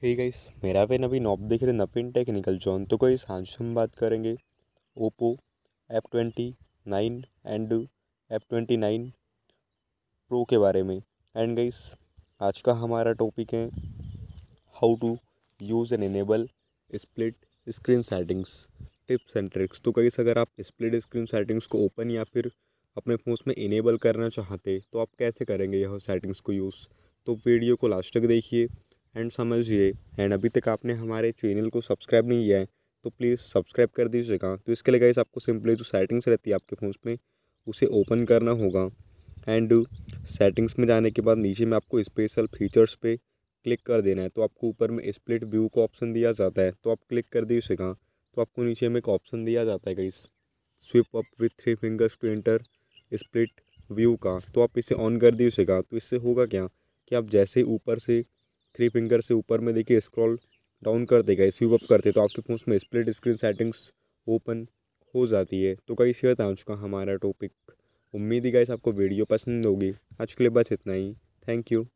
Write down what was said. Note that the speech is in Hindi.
हे गाइस, मेरा पे नवीन आप देख रहे नवीन टेक्निकल जॉन। तो गाइस आज हम बात करेंगे Oppo F29 and F29 pro के बारे में। एंड गाइस आज का हमारा टॉपिक है how to use and enable split screen settings, tips and tricks. तो गाइस अगर आप स्प्लिट स्क्रीन सेटिंग्स को ओपन या फिर अपने फ़ोन में इनेबल करना चाहते तो आप कैसे करेंगे यह सेटिंग्स को यूज़। तो वीडियो को लास्ट तक देखिए एंड समझिए। एंड अभी तक आपने हमारे चैनल को सब्सक्राइब नहीं किया है तो प्लीज़ सब्सक्राइब कर दीजिएगा। तो इसके लिए गाइस आपको सिंपली जो सेटिंग्स रहती है आपके फ़ोन में उसे ओपन करना होगा। एंड सेटिंग्स में जाने के बाद नीचे में आपको स्पेशल फीचर्स पे क्लिक कर देना है। तो आपको ऊपर में स्प्लिट व्यू का ऑप्शन दिया जाता है, तो आप क्लिक कर दीजिएगा। तो आपको नीचे में एक ऑप्शन दिया जाता है guys, swipe up with 3 fingers to enter split view का। तो आप इसे ऑन कर दीजिएगा। तो इससे होगा क्या कि आप जैसे ऊपर से 3 फिंगर से ऊपर में देखिए स्क्रॉल डाउन कर देगा, स्विप अप करते तो आपके फ़ोन में स्प्लिट स्क्रीन सेटिंग्स ओपन हो जाती है। तो गाइस ये था आज का हमारा टॉपिक। उम्मीद है गाइस आपको वीडियो पसंद होगी। आज के लिए बस इतना ही। Thank you.